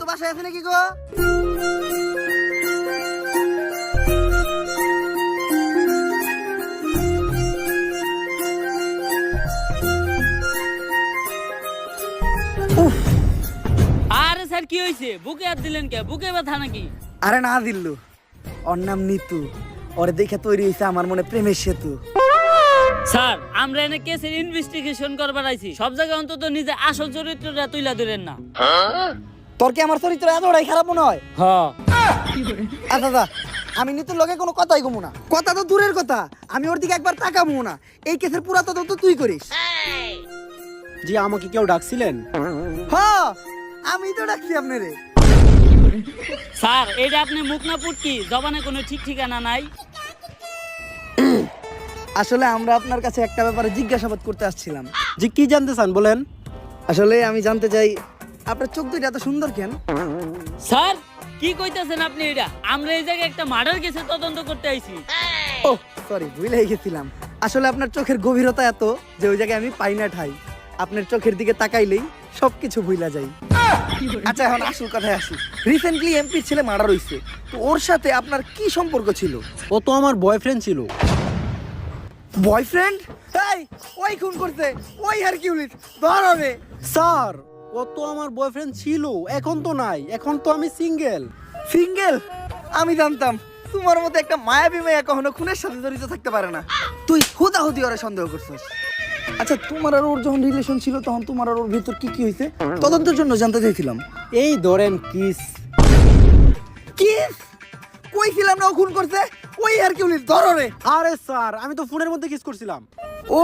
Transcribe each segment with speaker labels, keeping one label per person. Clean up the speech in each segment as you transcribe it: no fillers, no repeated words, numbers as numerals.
Speaker 1: নিতু বাসায় আছে নাকি গো?
Speaker 2: আরে স্যার কি হয়েছে? বুকে হাত দিলেন কে? বুকে ব্যথা নাকি?
Speaker 1: আরে না দিল্লু, ওর নাম নিতু। ওরে দেখে তৈরি হয়েছে আমার মনে প্রেমের সেতু।
Speaker 2: স্যার আমরা এনে কেসের ইনভেস্টিগেশন করবার আইছি, সব জায়গায় অন্তত নিজে আসল চরিত্রটা তুইলা ধরেন না।
Speaker 1: তোর কি আমার চরিত্র এতটাই খারাপ মনে হয়?
Speaker 2: হ্যাঁ
Speaker 1: আচ্ছা আচ্ছা, আমি নিতুর লগে কোনো কথাই কমু না। কথা তো দূরের কথা, আমি ওর দিকে একবার তাকাবো না। এই কেসের পুরা তদন্ত তুই করিস।
Speaker 3: জি, আমাকে কেউ ডাকছিলেন?
Speaker 1: হ্যাঁ, আমি তো ডাকছি আপনারে।
Speaker 2: স্যার এটা আপনি মুখ না পুটকি, জবানে কোনো ঠিক ঠিকানা নাই।
Speaker 1: আসলে আমরা আপনার কাছে একটা ব্যাপারে জিজ্ঞাসাবাদ করতে আসছিলাম।
Speaker 3: জি, কি জানতে চান বলেন?
Speaker 1: আসলে আমি জানতে চাই আপনার চোখ দুইটা এত সুন্দর কেন?
Speaker 2: স্যার কি কইতাছেন আপনি? এটা আমরা এই জায়গায় একটা মার্ডার কেসে তদন্ত করতে আইছি।
Speaker 1: ও সরি, ভুলে গেছিলাম। আসলে আপনার চোখের গভীরতা এত যে ওই জায়গায় আমি পাই না ঠাই। আপনার চোখের দিকে তাকাইলেই সবকিছু ভুলা যাই। আচ্ছা, এখন আসল কথায় আসি। রিসেন্টলি এমপির ছেলে মার্ডার হইছে, তো ওর সাথে আপনার কি সম্পর্ক ছিল?
Speaker 3: ও তো আমার বয়ফ্রেন্ড ছিল।
Speaker 1: বয়ফ্রেন্ড? এই, ওই খুন করছে, ওই হারকিউলিস ধর হবে।
Speaker 3: স্যার, ও তো আমার বয়ফ্রেন্ড ছিল, এখন তো নাই, এখন তো আমি সিঙ্গেল।
Speaker 1: সিঙ্গেল? আমি জানতাম তোমার মতো একটা মায়াবী মেয়ে কখনো খুনের সাথে জড়িত থাকতে পারে না। তুই হুদাহুদি ওরে সন্দেহ করছিস। আচ্ছা, তোমার আর ওর যখন রিলেশন ছিল তখন তোমার আর ওর ভিতর কি কি হয়েছে তদন্তের জন্য জানতে চাইছিলাম।
Speaker 3: এই ধরেন কিস।
Speaker 1: কিস? কইছিলাম না ও খুন করছে, ওই হারকিউলিস ধর রে।
Speaker 3: আরে স্যার, আমি তো ফোনের মধ্যে কিস করছিলাম।
Speaker 1: ও,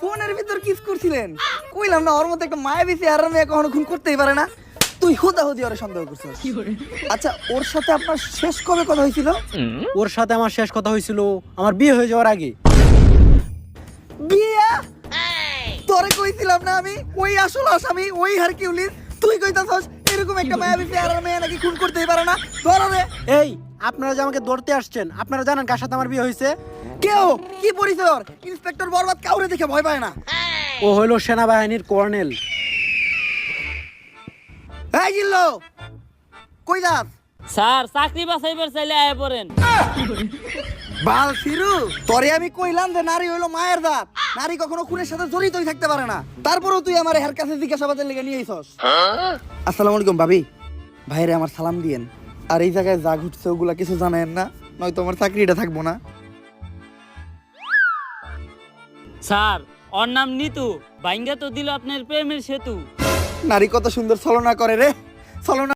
Speaker 1: ফোনের ভিতর কিস করছিলেন? কইলাম না ওর মতো একটা মায়াবী চেহারার মেয়ে কখনো খুন করতেই পারে না। তুই হুদাহুদি ওরে সন্দেহ করছিস। আচ্ছা, ওর সাথে আপনার শেষ কবে কথা হয়েছিল?
Speaker 3: ওর সাথে আমার শেষ কথা হয়েছিল আমার বিয়ে হয়ে যাওয়ার আগে।
Speaker 1: বিয়া? তোরে কইছিলাম না আমি ওই আসল আসামি ওই হারকিউলিস? তুই কইতাছস এরকম একটা মায়াবী চেহারার মেয়ে নাকি খুন করতেই পারে না? ধর রে।
Speaker 3: এই, আপনারা যে আমাকে ধরতে আসছেন, আপনারা জানেন কার সাথে আমার বিয়ে হয়েছে?
Speaker 1: কেউ কি পরিচয় ওর? ইন্সপেক্টর বরবাদ কাউরে দেখে ভয় পায় না।
Speaker 3: ও হইল সেনাবাহিনীর কর্নেল।
Speaker 1: এই জিল্লো, কই যাস?
Speaker 2: স্যার চাকরি বাছাইবার চাইলে আয় পড়েন।
Speaker 1: বাল ফিরু, তোরে আমি কইলাম যে নারী হইলো মায়ের জাত, নারী কখনো খুনের সাথে জড়িতই থাকতে পারে না। তারপরেও তুই আমার হের কাছে জিজ্ঞাসাবাদের লেগে নিয়ে আইছস। আসসালামু আলাইকুম ভাবি। ভাইরে আমার সালাম দিয়েন। আর এই জায়গায় যা ঘুরছে ওগুলা কিছু জানেন না, নয়তো আমার চাকরিটা থাকবো না।
Speaker 2: স্যার ওর নাম নিতু, বাইঙ্গা তো দিল আপনার প্রেমের সেতু।
Speaker 1: নারী কত সুন্দর ছলনা করে রে, ছলনা